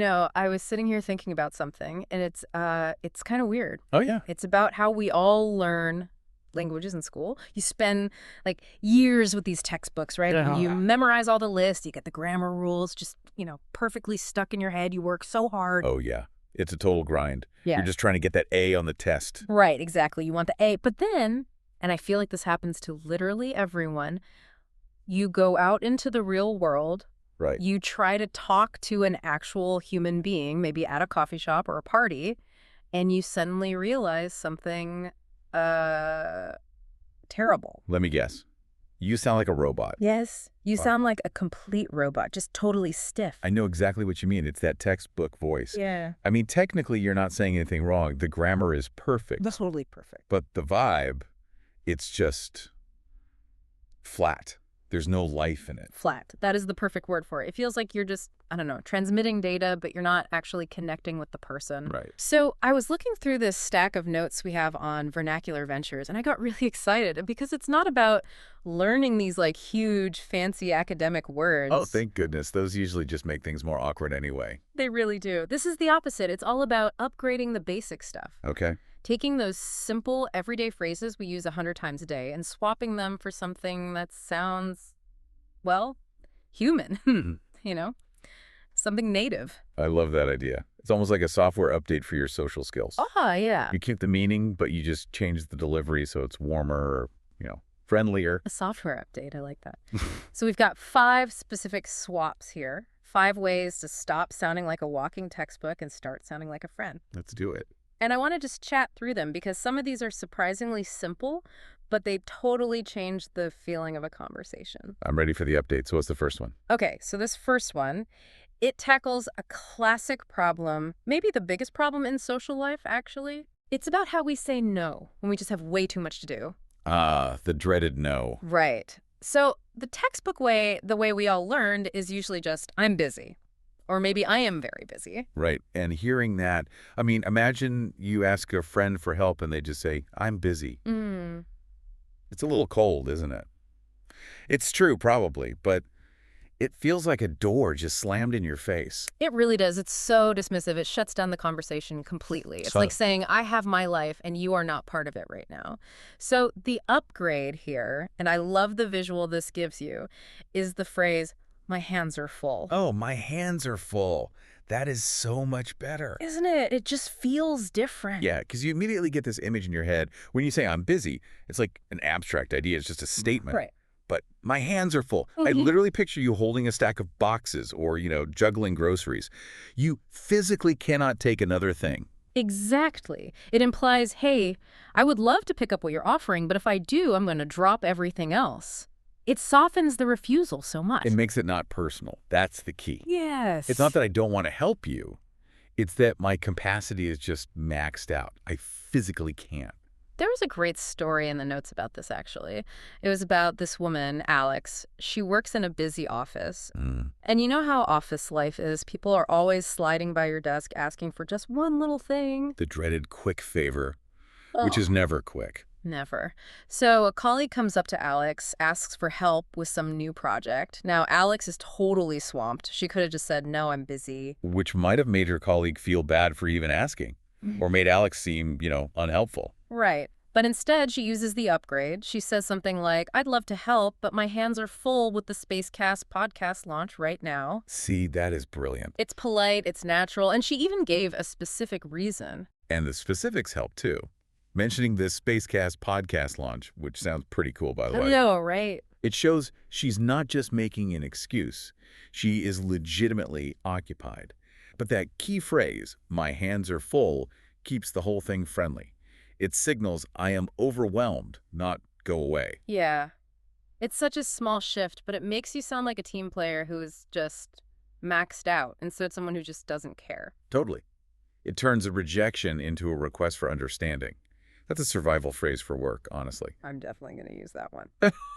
I was sitting here thinking about something, and it's kind of weird. Oh, yeah. It's about how we all learn languages in school. You spend like years with these textbooks, right? Yeah. You memorize all the lists, you get the grammar rules, just, perfectly stuck in your head. You work so hard. Oh, yeah. It's a total grind. Yeah. You're just trying to get that A on the test. Right, exactly. You want the A. But then, and I feel like this happens to literally everyone, you go out into the real world. Right. You try to talk to an actual human being, maybe at a coffee shop or a party, and you suddenly realize something terrible. Let me guess. You sound like a robot. Yes. You Wow. sound like a complete robot, just totally stiff. I know exactly what you mean. It's that textbook voice. Yeah. I mean, technically, you're not saying anything wrong. The grammar is perfect. That's totally perfect. But the vibe, it's just flat. There's no life in it. Flat. That is the perfect word for it. It feels like you're just, I don't know, transmitting data, but you're not actually connecting with the person. Right. So I was looking through this stack of notes we have on vernacular ventures, and I got really excited because it's not about learning these like huge, fancy academic words. Oh, thank goodness. Those usually just make things more awkward anyway. They really do. This is the opposite. It's all about upgrading the basic stuff. Okay. Taking those simple, everyday phrases we use 100 times a day and swapping them for something that sounds, well, human, something native. I love that idea. It's almost like a software update for your social skills. Oh, yeah. You keep the meaning, but you just change the delivery so it's warmer or, friendlier. A software update. I like that. So we've got 5 specific swaps here. 5 ways to stop sounding like a walking textbook and start sounding like a friend. Let's do it. And I want to just chat through them because some of these are surprisingly simple, but they totally change the feeling of a conversation. I'm ready for the update. So what's the first one? Okay, so this first one, it tackles a classic problem, maybe the biggest problem in social life, actually. It's about how we say no when we just have way too much to do. Ah, the dreaded no. Right. So the textbook way, the way we all learned, is usually just, I'm busy. Or maybe I am very busy. Right. And hearing that, I mean, imagine you ask a friend for help and they just say, I'm busy. It's a little cold, isn't it? It's true, probably, but it feels like a door just slammed in your face. It really does. It's so dismissive. It shuts down the conversation completely. It's like saying, I have my life and you are not part of it right now. So the upgrade here, and I love the visual this gives you, is the phrase, my hands are full. Oh, my hands are full. That is so much better. Isn't it? It just feels different. Yeah, because you immediately get this image in your head. When you say I'm busy, it's like an abstract idea. It's just a statement. Right. But my hands are full. I literally picture you holding a stack of boxes or, juggling groceries. You physically cannot take another thing. Exactly. It implies, hey, I would love to pick up what you're offering, but if I do, I'm going to drop everything else. It softens the refusal so much. It makes it not personal. That's the key. Yes. It's not that I don't want to help you. It's that my capacity is just maxed out. I physically can't. There was a great story in the notes about this, actually. It was about this woman, Alex. She works in a busy office. And you know how office life is. People are always sliding by your desk asking for just one little thing. The dreaded quick favor, which is never quick. Never. So a colleague comes up to Alex, asks for help with some new project. Now, Alex is totally swamped. She could have just said, no, I'm busy. Which might have made her colleague feel bad for even asking, or made Alex seem, unhelpful. Right. But instead, she uses the upgrade. She says something like, I'd love to help, but my hands are full with the Spacecast podcast launch right now. See, that is brilliant. It's polite, it's natural, and she even gave a specific reason. And the specifics help, too. Mentioning this Spacecast podcast launch, which sounds pretty cool, by the way. I know, right? It shows she's not just making an excuse. She is legitimately occupied. But that key phrase, my hands are full, keeps the whole thing friendly. It signals I am overwhelmed, not go away. Yeah. It's such a small shift, but it makes you sound like a team player who is just maxed out instead of someone who just doesn't care. Totally. It turns a rejection into a request for understanding. That's a survival phrase for work, honestly. I'm definitely going to use that one.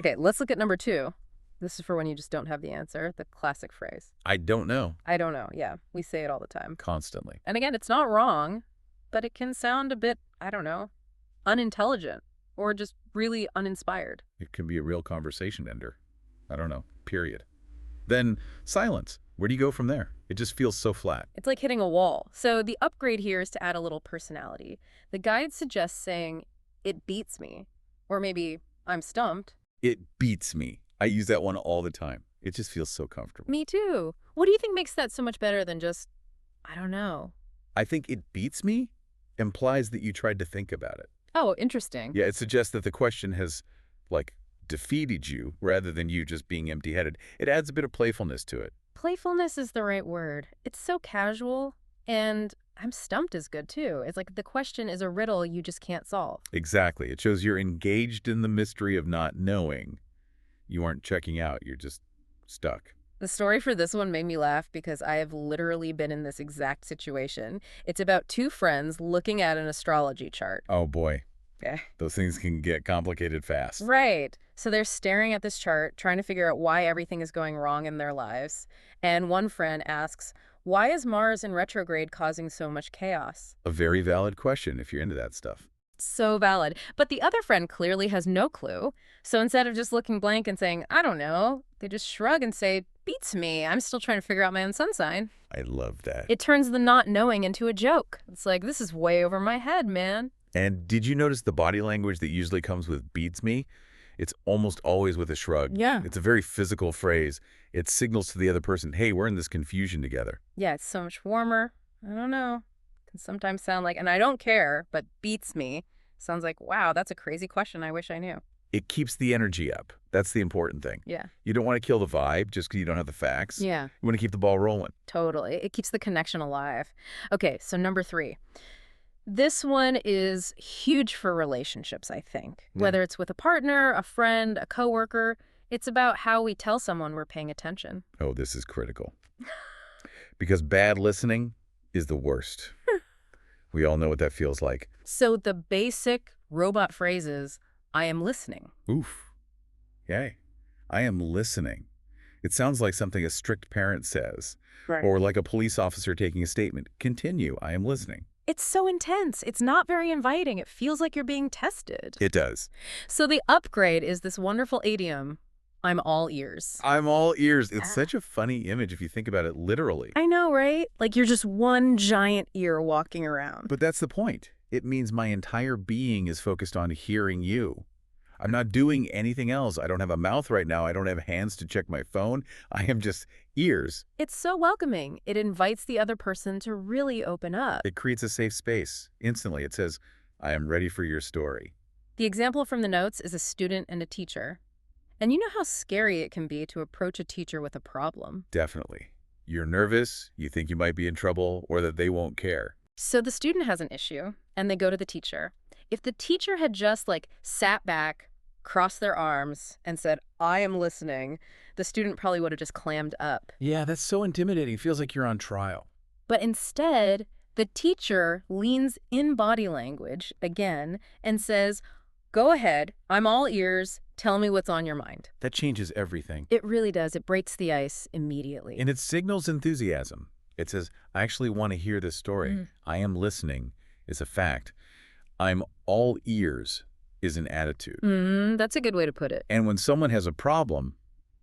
Okay, let's look at number 2. This is for when you just don't have the answer, the classic phrase. I don't know. I don't know. Yeah, we say it all the time. Constantly. And again, it's not wrong, but it can sound a bit, I don't know, unintelligent or just really uninspired. It can be a real conversation ender. I don't know. Period. Then silence. Where do you go from there? It just feels so flat. It's like hitting a wall. So the upgrade here is to add a little personality. The guide suggests saying, it beats me. Or maybe, I'm stumped. It beats me. I use that one all the time. It just feels so comfortable. Me too. What do you think makes that so much better than just, I don't know? I think it beats me implies that you tried to think about it. Oh, interesting. Yeah, it suggests that the question has, like, defeated you rather than you just being empty-headed. It adds a bit of playfulness to it. Playfulness is the right word. It's so casual, and I'm stumped is good too. It's like the question is a riddle you just can't solve. Exactly. It shows you're engaged in the mystery of not knowing. You aren't checking out. You're just stuck. The story for this one made me laugh because I have literally been in this exact situation. It's about two friends looking at an astrology chart. Oh, boy. Okay. Those things can get complicated fast. Right. So they're staring at this chart, trying to figure out why everything is going wrong in their lives. And one friend asks, why is Mars in retrograde causing so much chaos? A very valid question if you're into that stuff. So valid. But the other friend clearly has no clue. So instead of just looking blank and saying, I don't know, they just shrug and say, beats me. I'm still trying to figure out my own sun sign. I love that. It turns the not knowing into a joke. It's like, this is way over my head, man. And did you notice the body language that usually comes with beats me? It's almost always with a shrug. Yeah. It's a very physical phrase. It signals to the other person, hey, we're in this confusion together. Yeah, it's so much warmer. I don't know. Can sometimes sound like, and I don't care, but beats me. Sounds like, wow, that's a crazy question. I wish I knew. It keeps the energy up. That's the important thing. Yeah. You don't want to kill the vibe just because you don't have the facts. Yeah. You want to keep the ball rolling. Totally. It keeps the connection alive. Okay, so number 3. This one is huge for relationships, I think. Yeah. Whether it's with a partner, a friend, a coworker, it's about how we tell someone we're paying attention. Oh, this is critical. Because bad listening is the worst. We all know what that feels like. So the basic robot phrase is, I am listening. Oof. Yay. I am listening. It sounds like something a strict parent says. Right. Or like a police officer taking a statement. Continue. I am listening. It's so intense. It's not very inviting. It feels like you're being tested. It does. So the upgrade is this wonderful idiom, I'm all ears. I'm all ears. It's such a funny image if you think about it literally. I know, right? Like you're just one giant ear walking around. But that's the point. It means my entire being is focused on hearing you. I'm not doing anything else. I don't have a mouth right now. I don't have hands to check my phone. I am just ears. It's so welcoming. It invites the other person to really open up. It creates a safe space. Instantly, it says, I am ready for your story. The example from the notes is a student and a teacher. And you know how scary it can be to approach a teacher with a problem. Definitely. You're nervous, you think you might be in trouble, or that they won't care. So the student has an issue, and they go to the teacher. If the teacher had just, sat back, crossed their arms, and said, I am listening, the student probably would have just clammed up. Yeah, that's so intimidating. It feels like you're on trial. But instead, the teacher leans in body language, again, and says, go ahead, I'm all ears, tell me what's on your mind. That changes everything. It really does. It breaks the ice immediately. And it signals enthusiasm. It says, I actually want to hear this story. I am listening is a fact. I'm all ears is an attitude. That's a good way to put it. And when someone has a problem,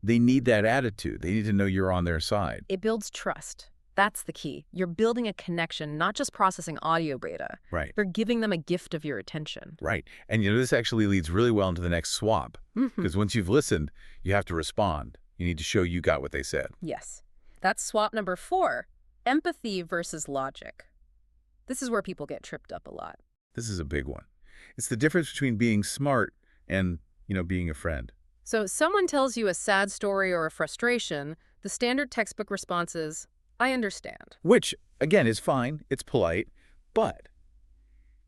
they need that attitude. They need to know you're on their side. It builds trust. That's the key. You're building a connection, not just processing audio data. Right. You're giving them a gift of your attention. Right. And this actually leads really well into the next swap. Because once you've listened, you have to respond. You need to show you got what they said. Yes. That's swap number 4, empathy versus logic. This is where people get tripped up a lot. This is a big one. It's the difference between being smart and, being a friend. So someone tells you a sad story or a frustration, the standard textbook response is, I understand. Which, again, is fine. It's polite. But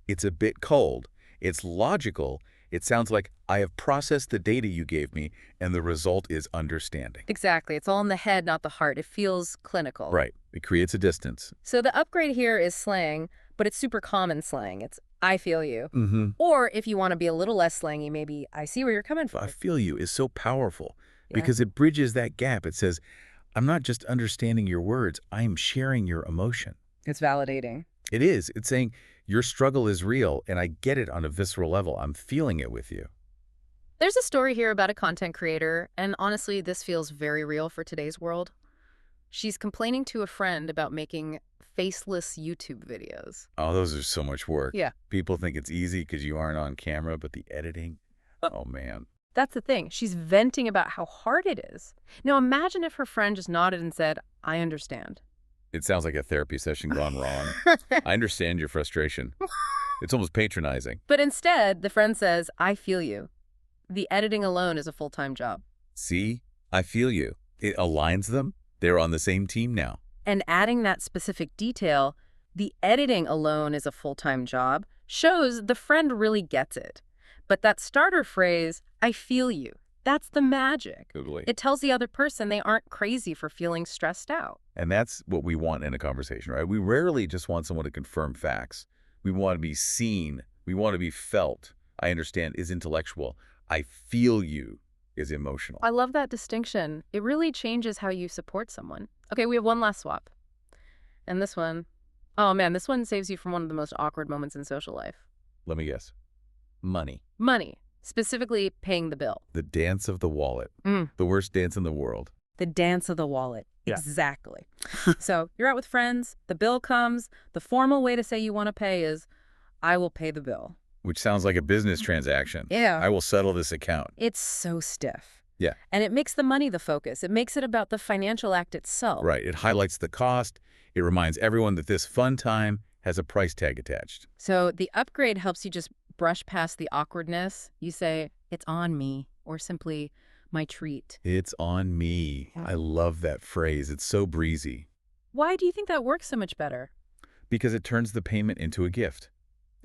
it's a bit cold. It's logical. It sounds like I have processed the data you gave me, and the result is understanding. Exactly. It's all in the head, not the heart. It feels clinical. Right. It creates a distance. So the upgrade here is slang, but it's super common slang. It's I feel you. Or if you want to be a little less slangy, maybe I see where you're coming from. I feel you is so powerful because it bridges that gap. It says, I'm not just understanding your words. I am sharing your emotion. It's validating. It is. It's saying your struggle is real, and I get it on a visceral level. I'm feeling it with you. There's a story here about a content creator, and honestly, this feels very real for today's world. She's complaining to a friend about making faceless YouTube videos. Oh, those are so much work. Yeah. People think it's easy because you aren't on camera, but the editing, oh man. That's the thing. She's venting about how hard it is. Now imagine if her friend just nodded and said, I understand. It sounds like a therapy session gone wrong. I understand your frustration. It's almost patronizing. But instead, the friend says, I feel you. The editing alone is a full-time job. See? I feel you. It aligns them. They're on the same team now. And adding that specific detail, the editing alone is a full-time job, shows the friend really gets it. But that starter phrase, I feel you, that's the magic. Totally. It tells the other person they aren't crazy for feeling stressed out. And that's what we want in a conversation, right? We rarely just want someone to confirm facts. We want to be seen. We want to be felt. I understand is intellectual. I feel you is emotional. I love that distinction. It really changes how you support someone. Okay, we have one last swap. And this one, oh man, this one saves you from one of the most awkward moments in social life. Let me guess. Money. Money, specifically paying the bill. The dance of the wallet. The worst dance in the world. The dance of the wallet. Yeah. Exactly. So you're out with friends, the bill comes, the formal way to say you want to pay is, I will pay the bill. Which sounds like a business transaction. Yeah. I will settle this account. It's so stiff. Yeah. And it makes the money the focus. It makes it about the financial act itself. Right. It highlights the cost. It reminds everyone that this fun time has a price tag attached. So the upgrade helps you just brush past the awkwardness. You say, it's on me, or simply, my treat. It's on me. I love that phrase. It's so breezy. Why do you think that works so much better? Because it turns the payment into a gift.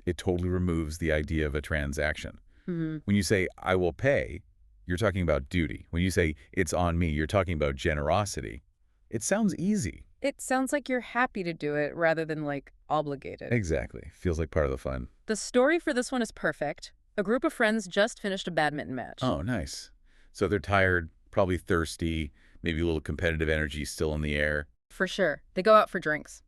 It totally removes the idea of a transaction. Mm-hmm. When you say, I will pay, you're talking about duty. When you say, it's on me, you're talking about generosity. It sounds easy. It sounds like you're happy to do it rather than, like, obligated. Exactly. Feels like part of the fun. The story for this one is perfect. A group of friends just finished a badminton match. Oh, nice. So they're tired, probably thirsty, maybe a little competitive energy still in the air. For sure. They go out for drinks.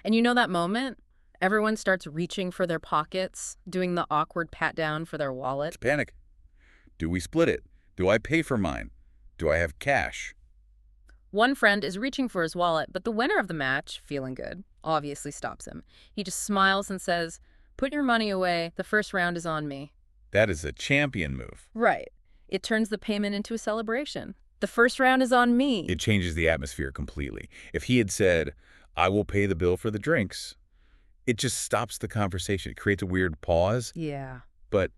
And you know that moment? Everyone starts reaching for their pockets, doing the awkward pat down for their wallet. It's panic. Do we split it? Do I pay for mine? Do I have cash? One friend is reaching for his wallet, but the winner of the match, feeling good, obviously stops him. He just smiles and says, put your money away. The first round is on me. That is a champion move. Right. It turns the payment into a celebration. The first round is on me. It changes the atmosphere completely. If he had said, I will pay the bill for the drinks, it just stops the conversation. It creates a weird pause. Yeah. But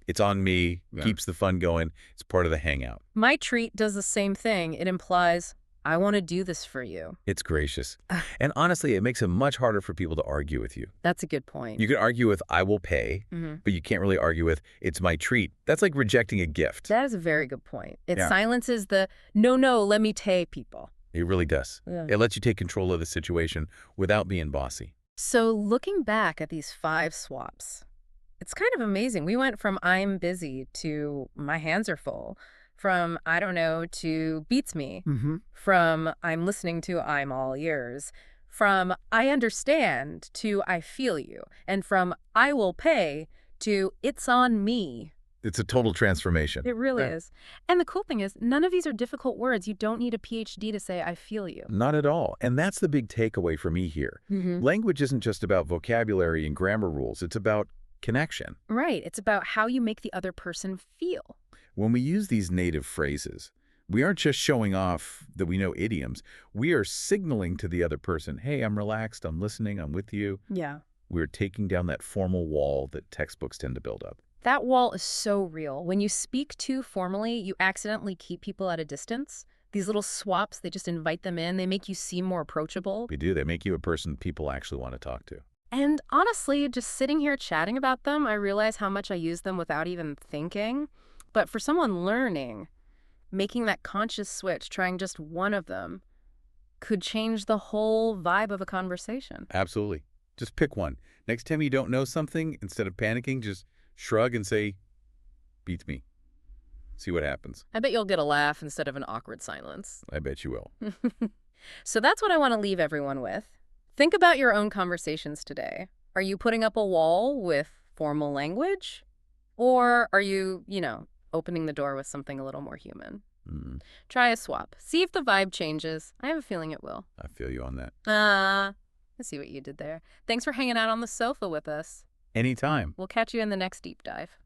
it's on me, Yeah. keeps the fun going. It's part of the hangout. My treat does the same thing. It implies, I want to do this for you. It's gracious. And honestly, it makes it much harder for people to argue with you. That's a good point. You can argue with, I will pay, but you can't really argue with, it's my treat. That's like rejecting a gift. That is a very good point. It Yeah. silences the, no, let me take people. It really does. Yeah. It lets you take control of the situation without being bossy. So looking back at these 5 swaps, it's kind of amazing. We went from I'm busy to my hands are full, from I don't know to beats me, from I'm listening to I'm all ears, from I understand to I feel you, and from I will pay to it's on me. It's a total transformation. It really Yeah. is. And the cool thing is, none of these are difficult words. You don't need a PhD to say I feel you. Not at all. And that's the big takeaway for me here. Language isn't just about vocabulary and grammar rules. It's about connection. Right. It's about how you make the other person feel. When we use these native phrases, we aren't just showing off that we know idioms. We are signaling to the other person, hey, I'm relaxed, I'm listening, I'm with you. Yeah. We're taking down that formal wall that textbooks tend to build up. That wall is so real. When you speak too formally, you accidentally keep people at a distance. These little swaps, they just invite them in. They make you seem more approachable. They do. They make you a person people actually want to talk to. And honestly, just sitting here chatting about them, I realize how much I use them without even thinking. But for someone learning, making that conscious switch, trying just one of them, could change the whole vibe of a conversation. Absolutely. Just pick one. Next time you don't know something, instead of panicking, just shrug and say, beats me. See what happens. I bet you'll get a laugh instead of an awkward silence. I bet you will. So that's what I want to leave everyone with. Think about your own conversations today. Are you putting up a wall with formal language? Or are you, opening the door with something a little more human? Mm, Try a swap. See if the vibe changes. I have a feeling it will. I feel you on that. I see what you did there. Thanks for hanging out on the sofa with us. Anytime. We'll catch you in the next deep dive.